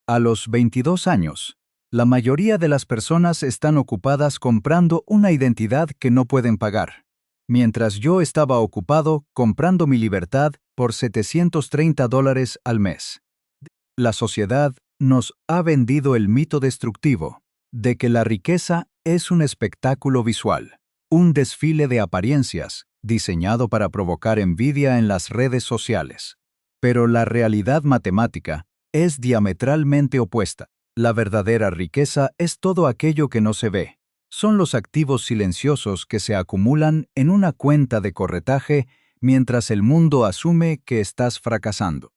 A los 22 años, la mayoría de las personas están ocupadas comprando una identidad que no pueden pagar, mientras yo estaba ocupado comprando mi libertad por $730 al mes. La sociedad nos ha vendido el mito destructivo de que la riqueza es un espectáculo visual, un desfile de apariencias diseñado para provocar envidia en las redes sociales. Pero la realidad matemática es diametralmente opuesta. La verdadera riqueza es todo aquello que no se ve. Son los activos silenciosos que se acumulan en una cuenta de corretaje mientras el mundo asume que estás fracasando.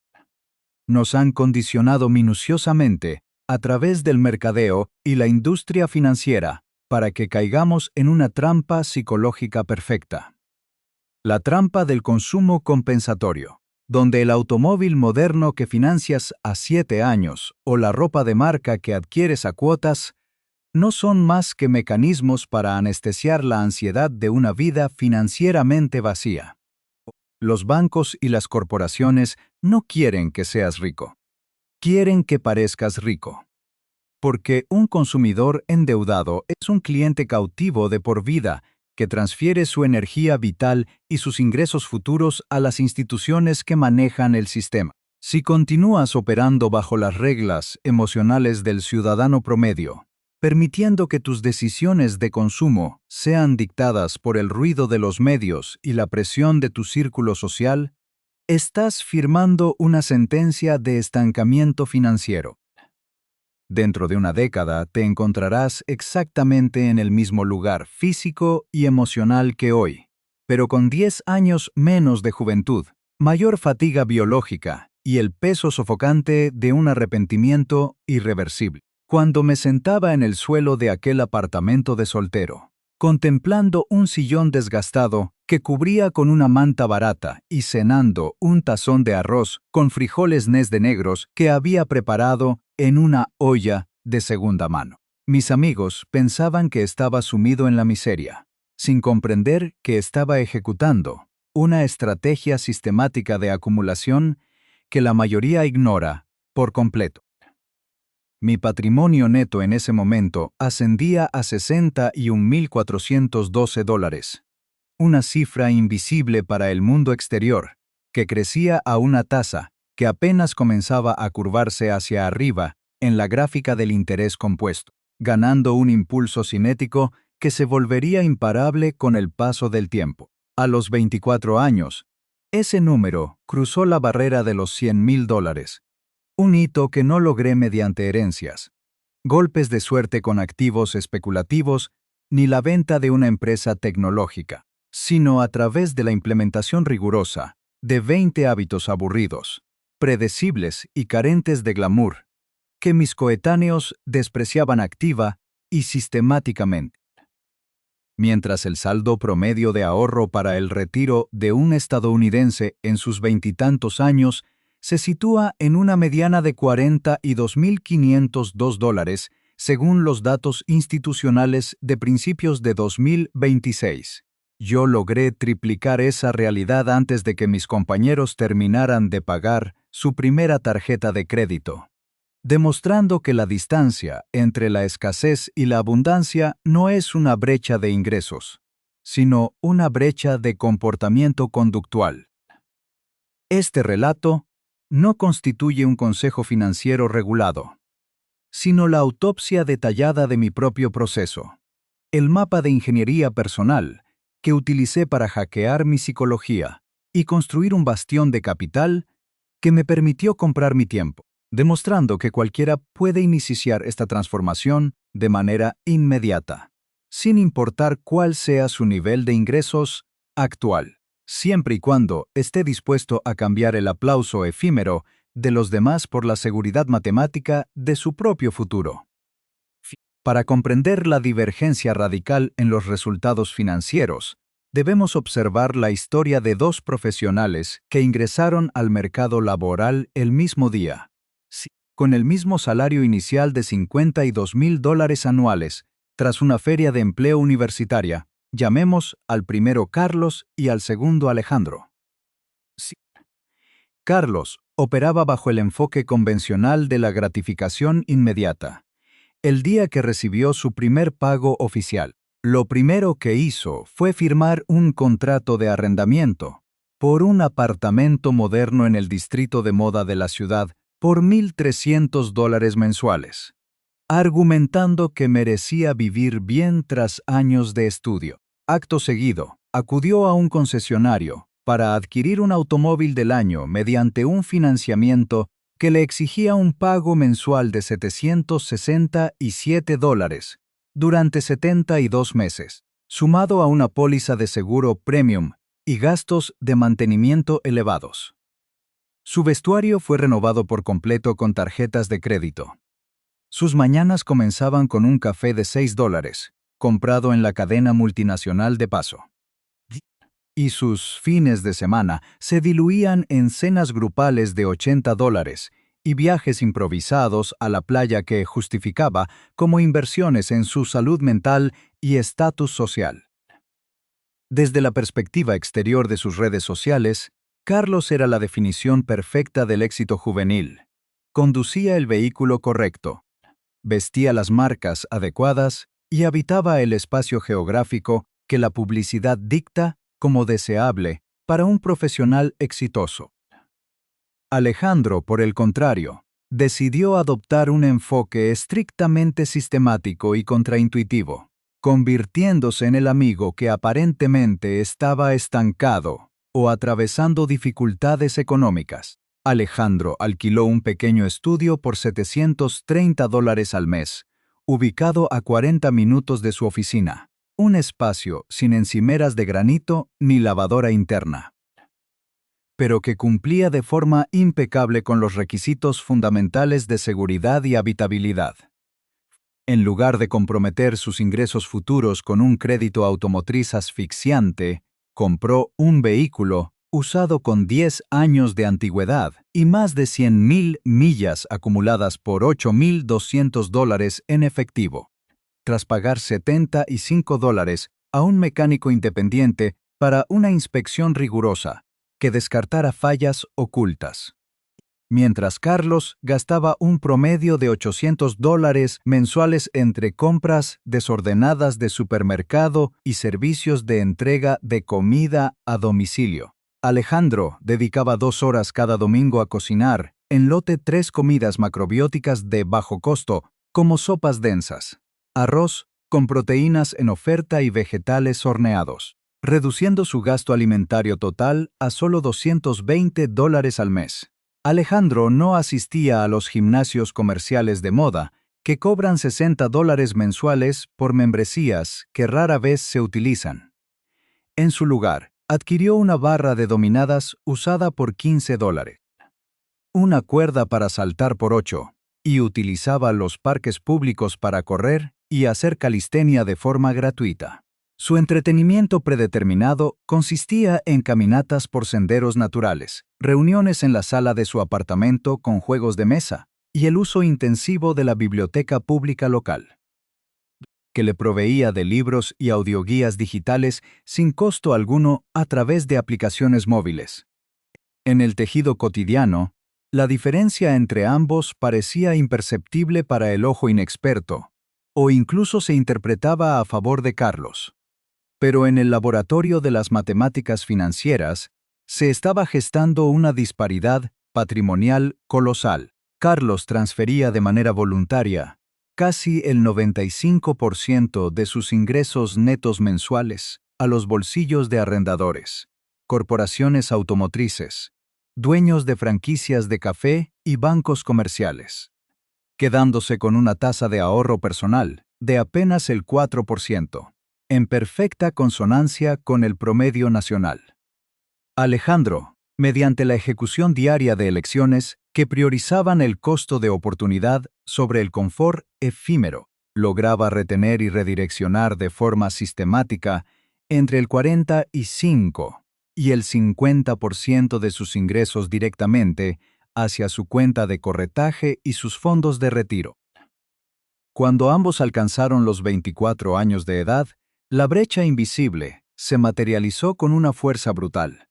Nos han condicionado minuciosamente a través del mercadeo y la industria financiera para que caigamos en una trampa psicológica perfecta. La trampa del consumo compensatorio, donde el automóvil moderno que financias a 7 años o la ropa de marca que adquieres a cuotas no son más que mecanismos para anestesiar la ansiedad de una vida financieramente vacía. Los bancos y las corporaciones no quieren que seas rico. Quieren que parezcas rico. Porque un consumidor endeudado es un cliente cautivo de por vida que transfiere su energía vital y sus ingresos futuros a las instituciones que manejan el sistema. Si continúas operando bajo las reglas emocionales del ciudadano promedio, permitiendo que tus decisiones de consumo sean dictadas por el ruido de los medios y la presión de tu círculo social, estás firmando una sentencia de estancamiento financiero. Dentro de una década te encontrarás exactamente en el mismo lugar físico y emocional que hoy, pero con 10 años menos de juventud, mayor fatiga biológica y el peso sofocante de un arrepentimiento irreversible. Cuando me sentaba en el suelo de aquel apartamento de soltero, contemplando un sillón desgastado que cubría con una manta barata y cenando un tazón de arroz con frijoles Nés de negros que había preparado en una olla de segunda mano. Mis amigos pensaban que estaba sumido en la miseria, sin comprender que estaba ejecutando una estrategia sistemática de acumulación que la mayoría ignora por completo. Mi patrimonio neto en ese momento ascendía a $61,412, una cifra invisible para el mundo exterior, que crecía a una tasa que apenas comenzaba a curvarse hacia arriba en la gráfica del interés compuesto, ganando un impulso cinético que se volvería imparable con el paso del tiempo. A los 24 años, ese número cruzó la barrera de los $100,000, un hito que no logré mediante herencias, golpes de suerte con activos especulativos, ni la venta de una empresa tecnológica, sino a través de la implementación rigurosa de 20 hábitos aburridos, predecibles y carentes de glamour, que mis coetáneos despreciaban activa y sistemáticamente. Mientras el saldo promedio de ahorro para el retiro de un estadounidense en sus veintitantos años se sitúa en una mediana de $42,502, según los datos institucionales de principios de 2026. Yo logré triplicar esa realidad antes de que mis compañeros terminaran de pagar su primera tarjeta de crédito, demostrando que la distancia entre la escasez y la abundancia no es una brecha de ingresos, sino una brecha de comportamiento conductual. Este relato no constituye un consejo financiero regulado, sino la autopsia detallada de mi propio proceso, el mapa de ingeniería personal que utilicé para hackear mi psicología y construir un bastión de capital que me permitió comprar mi tiempo, demostrando que cualquiera puede iniciar esta transformación de manera inmediata, sin importar cuál sea su nivel de ingresos actual, siempre y cuando esté dispuesto a cambiar el aplauso efímero de los demás por la seguridad matemática de su propio futuro. Para comprender la divergencia radical en los resultados financieros, debemos observar la historia de dos profesionales que ingresaron al mercado laboral el mismo día, con el mismo salario inicial de $52,000 anuales, tras una feria de empleo universitaria. Llamemos al primero Carlos y al segundo Alejandro. Carlos, Operaba bajo el enfoque convencional de la gratificación inmediata. El día que recibió su primer pago oficial, lo primero que hizo fue firmar un contrato de arrendamiento por un apartamento moderno en el distrito de moda de la ciudad por $1,300 mensuales, argumentando que merecía vivir bien tras años de estudio. Acto seguido, acudió a un concesionario para adquirir un automóvil del año mediante un financiamiento que le exigía un pago mensual de $767 durante 72 meses, sumado a una póliza de seguro premium y gastos de mantenimiento elevados. Su vestuario fue renovado por completo con tarjetas de crédito. Sus mañanas comenzaban con un café de $6, comprado en la cadena multinacional de paso. Y sus fines de semana se diluían en cenas grupales de $80 y viajes improvisados a la playa que justificaba como inversiones en su salud mental y estatus social. Desde la perspectiva exterior de sus redes sociales, Carlos era la definición perfecta del éxito juvenil. Conducía el vehículo correcto, vestía las marcas adecuadas y habitaba el espacio geográfico que la publicidad dicta como deseable para un profesional exitoso. Alejandro, por el contrario, decidió adoptar un enfoque estrictamente sistemático y contraintuitivo, convirtiéndose en el amigo que aparentemente estaba estancado o atravesando dificultades económicas. Alejandro alquiló un pequeño estudio por $730 al mes, ubicado a 40 minutos de su oficina, un espacio sin encimeras de granito ni lavadora interna, pero que cumplía de forma impecable con los requisitos fundamentales de seguridad y habitabilidad. En lugar de comprometer sus ingresos futuros con un crédito automotriz asfixiante, compró un vehículo usado con 10 años de antigüedad y más de 100,000 millas acumuladas por $8,200 en efectivo, tras pagar $75 a un mecánico independiente para una inspección rigurosa que descartara fallas ocultas. Mientras Carlos gastaba un promedio de $800 mensuales entre compras desordenadas de supermercado y servicios de entrega de comida a domicilio. Alejandro dedicaba 2 horas cada domingo a cocinar en lote 3 comidas macrobióticas de bajo costo, como sopas densas, arroz con proteínas en oferta y vegetales horneados, reduciendo su gasto alimentario total a solo $220 al mes. Alejandro no asistía a los gimnasios comerciales de moda, que cobran $60 mensuales por membresías que rara vez se utilizan. En su lugar, adquirió una barra de dominadas usada por $15, una cuerda para saltar por $8, y utilizaba los parques públicos para correr y hacer calistenia de forma gratuita. Su entretenimiento predeterminado consistía en caminatas por senderos naturales, reuniones en la sala de su apartamento con juegos de mesa y el uso intensivo de la biblioteca pública local, que le proveía de libros y audioguías digitales sin costo alguno a través de aplicaciones móviles. En el tejido cotidiano, la diferencia entre ambos parecía imperceptible para el ojo inexperto, o incluso se interpretaba a favor de Carlos. Pero en el laboratorio de las matemáticas financieras se estaba gestando una disparidad patrimonial colosal. Carlos transfería de manera voluntaria casi el 95% de sus ingresos netos mensuales a los bolsillos de arrendadores, corporaciones automotrices, dueños de franquicias de café y bancos comerciales, quedándose con una tasa de ahorro personal de apenas el 4%. En perfecta consonancia con el promedio nacional. Alejandro, mediante la ejecución diaria de elecciones que priorizaban el costo de oportunidad sobre el confort efímero, lograba retener y redireccionar de forma sistemática entre el 45 y el 50% de sus ingresos directamente hacia su cuenta de corretaje y sus fondos de retiro. Cuando ambos alcanzaron los 24 años de edad, la brecha invisible se materializó con una fuerza brutal.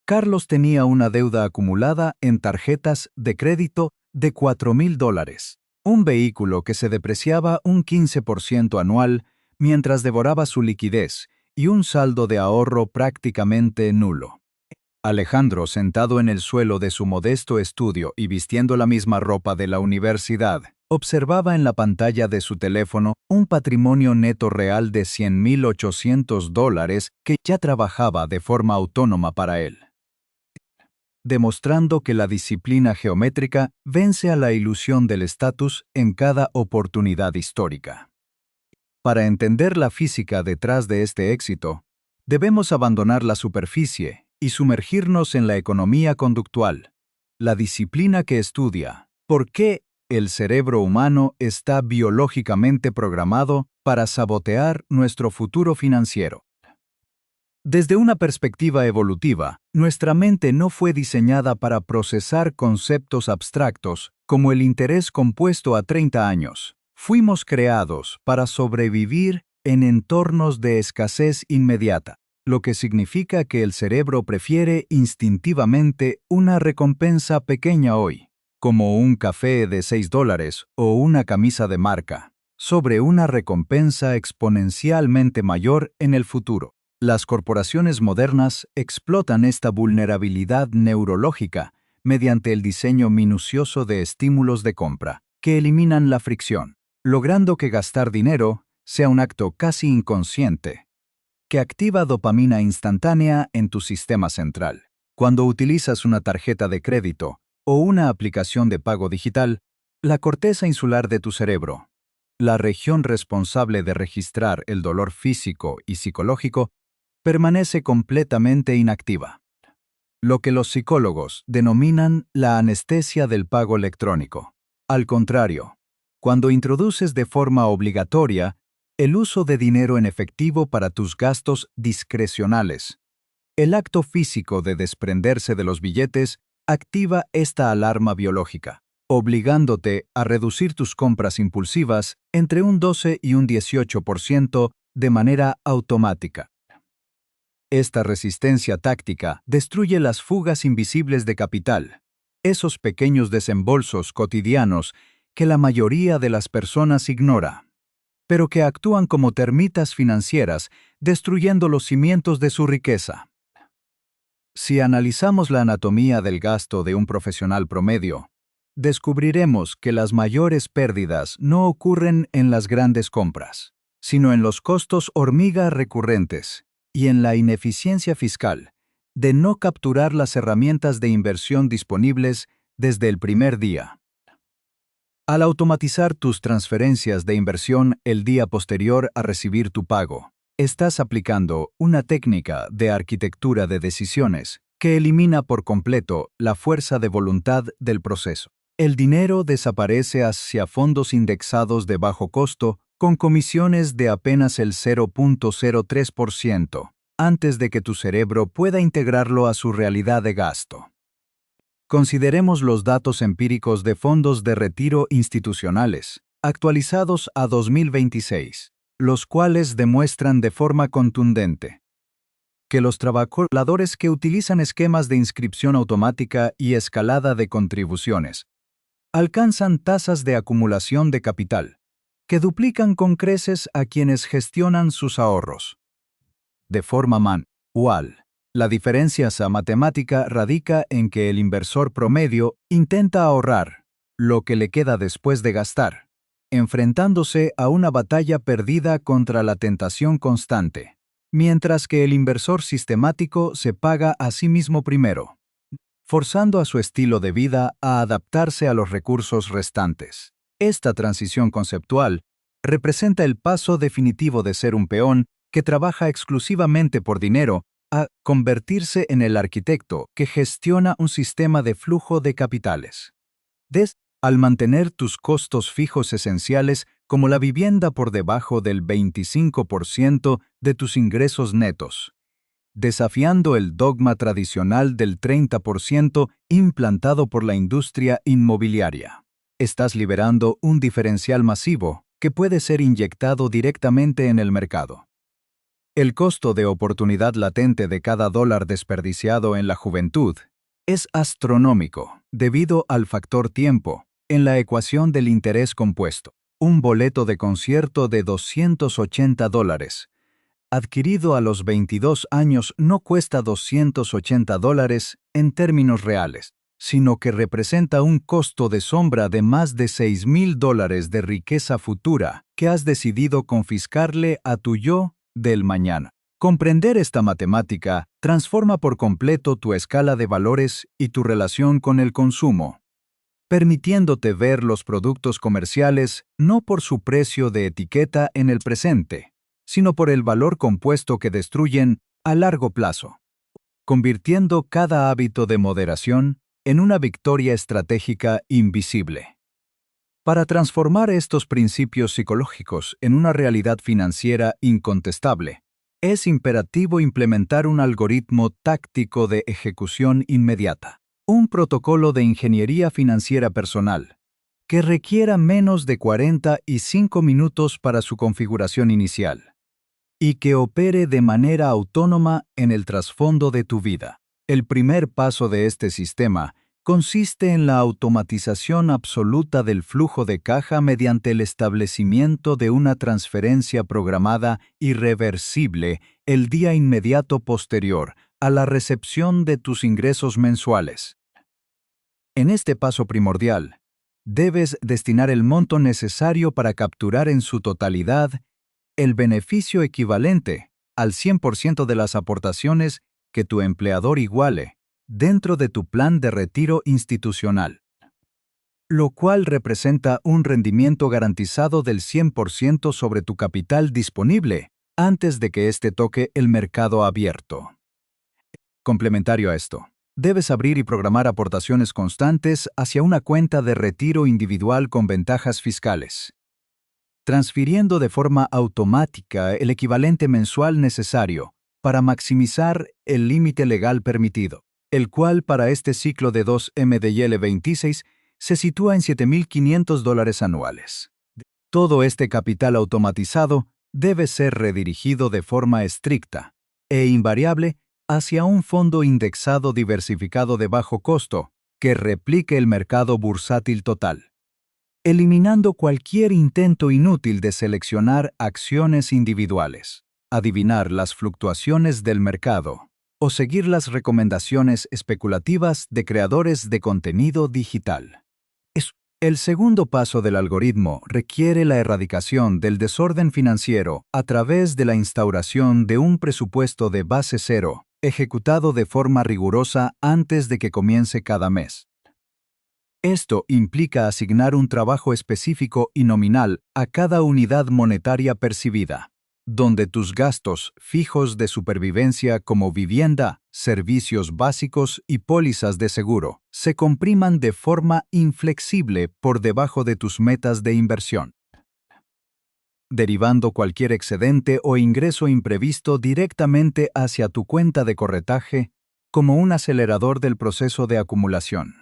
Carlos tenía una deuda acumulada en tarjetas de crédito de $4,000, un vehículo que se depreciaba un 15% anual mientras devoraba su liquidez y un saldo de ahorro prácticamente nulo. Alejandro, sentado en el suelo de su modesto estudio y vistiendo la misma ropa de la universidad, observaba en la pantalla de su teléfono un patrimonio neto real de $100,800 que ya trabajaba de forma autónoma para él, demostrando que la disciplina geométrica vence a la ilusión del estatus en cada oportunidad histórica. Para entender la física detrás de este éxito, debemos abandonar la superficie y sumergirnos en la economía conductual, la disciplina que estudia por qué el cerebro humano está biológicamente programado para sabotear nuestro futuro financiero. Desde una perspectiva evolutiva, nuestra mente no fue diseñada para procesar conceptos abstractos como el interés compuesto a 30 años. Fuimos creados para sobrevivir en entornos de escasez inmediata, lo que significa que el cerebro prefiere instintivamente una recompensa pequeña hoy, como un café de $6 o una camisa de marca, sobre una recompensa exponencialmente mayor en el futuro. Las corporaciones modernas explotan esta vulnerabilidad neurológica mediante el diseño minucioso de estímulos de compra que eliminan la fricción, logrando que gastar dinero sea un acto casi inconsciente, que activa dopamina instantánea en tu sistema central. Cuando utilizas una tarjeta de crédito o una aplicación de pago digital, la corteza insular de tu cerebro, la región responsable de registrar el dolor físico y psicológico, permanece completamente inactiva, lo que los psicólogos denominan la anestesia del pago electrónico. Al contrario, cuando introduces de forma obligatoria el uso de dinero en efectivo para tus gastos discrecionales, el acto físico de desprenderse de los billetes activa esta alarma biológica, obligándote a reducir tus compras impulsivas entre un 12 y un 18% de manera automática. Esta resistencia táctica destruye las fugas invisibles de capital, esos pequeños desembolsos cotidianos que la mayoría de las personas ignora, pero que actúan como termitas financieras, destruyendo los cimientos de su riqueza. Si analizamos la anatomía del gasto de un profesional promedio, descubriremos que las mayores pérdidas no ocurren en las grandes compras, sino en los costos hormiga recurrentes y en la ineficiencia fiscal de no capturar las herramientas de inversión disponibles desde el primer día. Al automatizar tus transferencias de inversión el día posterior a recibir tu pago, estás aplicando una técnica de arquitectura de decisiones que elimina por completo la fuerza de voluntad del proceso. El dinero desaparece hacia fondos indexados de bajo costo con comisiones de apenas el 0.03% antes de que tu cerebro pueda integrarlo a su realidad de gasto. Consideremos los datos empíricos de fondos de retiro institucionales, actualizados a 2026, los cuales demuestran de forma contundente que los trabajadores que utilizan esquemas de inscripción automática y escalada de contribuciones alcanzan tasas de acumulación de capital que duplican con creces a quienes gestionan sus ahorros. De forma manual, la diferencia matemática radica en que el inversor promedio intenta ahorrar lo que le queda después de gastar, enfrentándose a una batalla perdida contra la tentación constante, mientras que el inversor sistemático se paga a sí mismo primero, forzando a su estilo de vida a adaptarse a los recursos restantes. Esta transición conceptual representa el paso definitivo de ser un peón que trabaja exclusivamente por dinero a convertirse en el arquitecto que gestiona un sistema de flujo de capitales. Al mantener tus costos fijos esenciales como la vivienda por debajo del 25% de tus ingresos netos, desafiando el dogma tradicional del 30% implantado por la industria inmobiliaria. Estás liberando un diferencial masivo que puede ser inyectado directamente en el mercado. El costo de oportunidad latente de cada dólar desperdiciado en la juventud es astronómico debido al factor tiempo en la ecuación del interés compuesto. Un boleto de concierto de $280, adquirido a los 22 años, no cuesta $280 en términos reales, sino que representa un costo de sombra de más de $6,000 de riqueza futura que has decidido confiscarle a tu yo del mañana. Comprender esta matemática transforma por completo tu escala de valores y tu relación con el consumo, permitiéndote ver los productos comerciales no por su precio de etiqueta en el presente, sino por el valor compuesto que destruyen a largo plazo, convirtiendo cada hábito de moderación en una victoria estratégica invisible. Para transformar estos principios psicológicos en una realidad financiera incontestable, es imperativo implementar un algoritmo táctico de ejecución inmediata, un protocolo de ingeniería financiera personal, que requiera menos de 45 minutos para su configuración inicial, y que opere de manera autónoma en el trasfondo de tu vida. El primer paso de este sistema consiste en la automatización absoluta del flujo de caja mediante el establecimiento de una transferencia programada irreversible el día inmediato posterior a la recepción de tus ingresos mensuales. En este paso primordial, debes destinar el monto necesario para capturar en su totalidad el beneficio equivalente al 100% de las aportaciones que tu empleador iguale dentro de tu plan de retiro institucional, lo cual representa un rendimiento garantizado del 100% sobre tu capital disponible antes de que éste toque el mercado abierto. Complementario a esto, debes abrir y programar aportaciones constantes hacia una cuenta de retiro individual con ventajas fiscales, transfiriendo de forma automática el equivalente mensual necesario para maximizar el límite legal permitido, el cual para este ciclo de 2MDL26 se sitúa en $7,500 anuales. Todo este capital automatizado debe ser redirigido de forma estricta e invariable hacia un fondo indexado diversificado de bajo costo que replique el mercado bursátil total, eliminando cualquier intento inútil de seleccionar acciones individuales, adivinar las fluctuaciones del mercado o seguir las recomendaciones especulativas de creadores de contenido digital. El segundo paso del algoritmo requiere la erradicación del desorden financiero a través de la instauración de un presupuesto de base cero, ejecutado de forma rigurosa antes de que comience cada mes. Esto implica asignar un trabajo específico y nominal a cada unidad monetaria percibida, donde tus gastos fijos de supervivencia como vivienda, servicios básicos y pólizas de seguro se compriman de forma inflexible por debajo de tus metas de inversión, derivando cualquier excedente o ingreso imprevisto directamente hacia tu cuenta de corretaje como un acelerador del proceso de acumulación.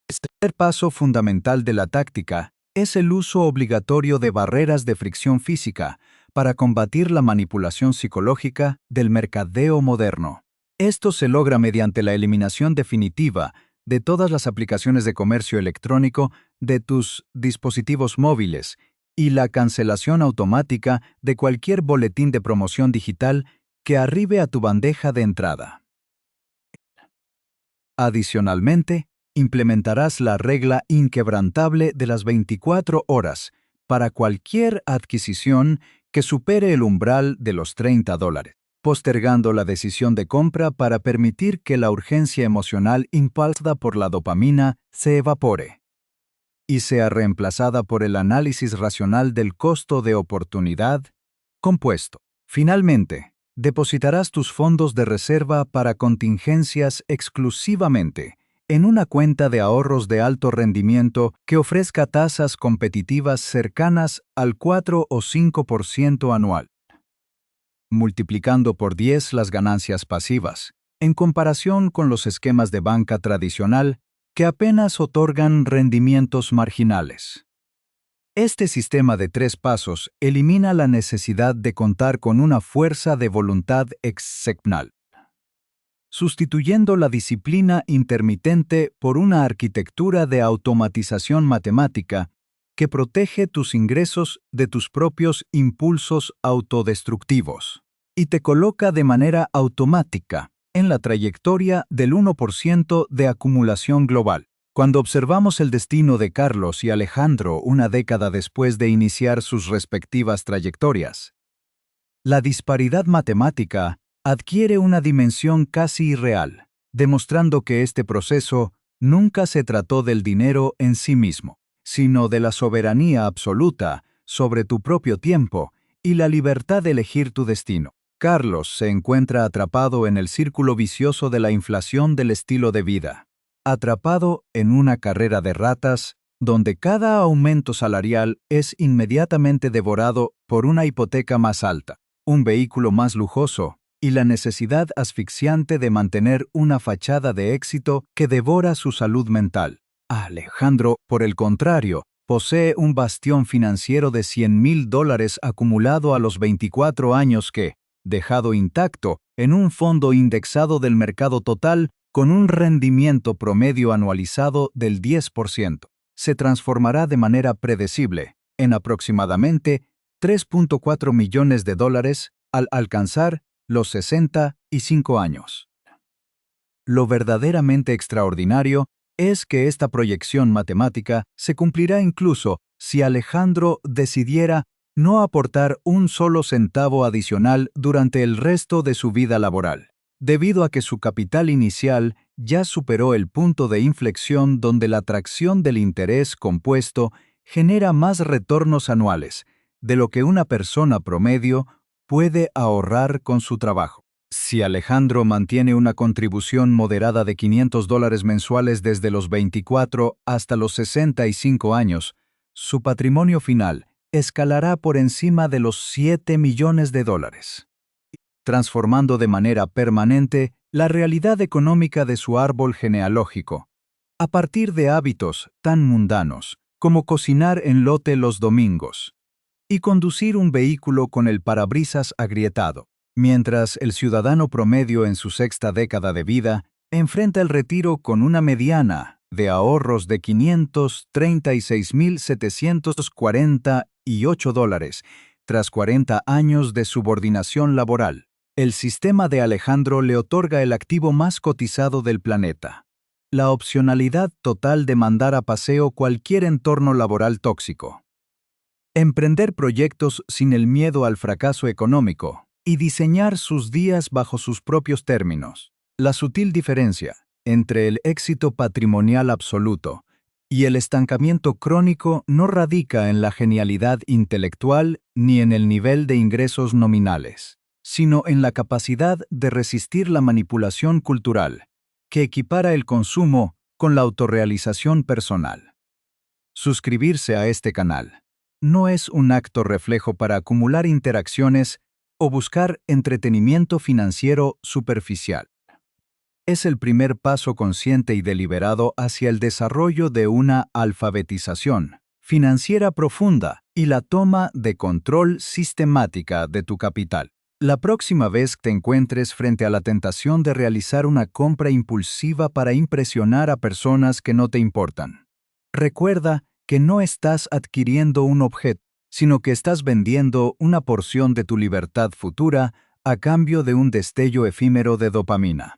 El tercer paso fundamental de la táctica es el uso obligatorio de barreras de fricción física para combatir la manipulación psicológica del mercadeo moderno. Esto se logra mediante la eliminación definitiva de todas las aplicaciones de comercio electrónico de tus dispositivos móviles y la cancelación automática de cualquier boletín de promoción digital que arribe a tu bandeja de entrada. Adicionalmente, implementarás la regla inquebrantable de las 24 horas para cualquier adquisición que supere el umbral de los $30, postergando la decisión de compra para permitir que la urgencia emocional impulsada por la dopamina se evapore y sea reemplazada por el análisis racional del costo de oportunidad compuesto. Finalmente, depositarás tus fondos de reserva para contingencias exclusivamente en una cuenta de ahorros de alto rendimiento que ofrezca tasas competitivas cercanas al 4 o 5% anual, multiplicando por 10 las ganancias pasivas, en comparación con los esquemas de banca tradicional que apenas otorgan rendimientos marginales. Este sistema de 3 pasos elimina la necesidad de contar con una fuerza de voluntad excepcional, sustituyendo la disciplina intermitente por una arquitectura de automatización matemática que protege tus ingresos de tus propios impulsos autodestructivos y te coloca de manera automática en la trayectoria del 1% de acumulación global. Cuando observamos el destino de Carlos y Alejandro una década después de iniciar sus respectivas trayectorias, la disparidad matemática adquiere una dimensión casi irreal, demostrando que este proceso nunca se trató del dinero en sí mismo, sino de la soberanía absoluta sobre tu propio tiempo y la libertad de elegir tu destino. Carlos se encuentra atrapado en el círculo vicioso de la inflación del estilo de vida, atrapado en una carrera de ratas donde cada aumento salarial es inmediatamente devorado por una hipoteca más alta, un vehículo más lujoso y la necesidad asfixiante de mantener una fachada de éxito que devora su salud mental. Alejandro, por el contrario, posee un bastión financiero de $100,000 acumulado a los 24 años que, dejado intacto en un fondo indexado del mercado total con un rendimiento promedio anualizado del 10%, se transformará de manera predecible en aproximadamente $3.4 millones al alcanzar los 65 años. Lo verdaderamente extraordinario es que esta proyección matemática se cumplirá incluso si Alejandro decidiera no aportar un solo centavo adicional durante el resto de su vida laboral, debido a que su capital inicial ya superó el punto de inflexión donde la atracción del interés compuesto genera más retornos anuales de lo que una persona promedio puede ahorrar con su trabajo. Si Alejandro mantiene una contribución moderada de $500 mensuales desde los 24 hasta los 65 años, su patrimonio final escalará por encima de los $7 millones, transformando de manera permanente la realidad económica de su árbol genealógico, a partir de hábitos tan mundanos como cocinar en lote los domingos y conducir un vehículo con el parabrisas agrietado, mientras el ciudadano promedio en su sexta década de vida enfrenta el retiro con una mediana de ahorros de $536,748 tras 40 años de subordinación laboral. El sistema de Alejandro le otorga el activo más cotizado del planeta, la opcionalidad total de mandar a paseo cualquier entorno laboral tóxico, emprender proyectos sin el miedo al fracaso económico y diseñar sus días bajo sus propios términos. La sutil diferencia entre el éxito patrimonial absoluto y el estancamiento crónico no radica en la genialidad intelectual ni en el nivel de ingresos nominales, sino en la capacidad de resistir la manipulación cultural, que equipara el consumo con la autorrealización personal. Suscribirse a este canal no es un acto reflejo para acumular interacciones o buscar entretenimiento financiero superficial. Es el primer paso consciente y deliberado hacia el desarrollo de una alfabetización financiera profunda y la toma de control sistemática de tu capital. La próxima vez que te encuentres frente a la tentación de realizar una compra impulsiva para impresionar a personas que no te importan, recuerda que no estás adquiriendo un objeto, sino que estás vendiendo una porción de tu libertad futura a cambio de un destello efímero de dopamina.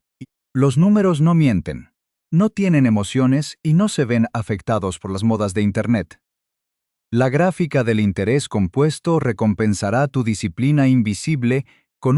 Los números no mienten, no tienen emociones y no se ven afectados por las modas de Internet. La gráfica del interés compuesto recompensará tu disciplina invisible con un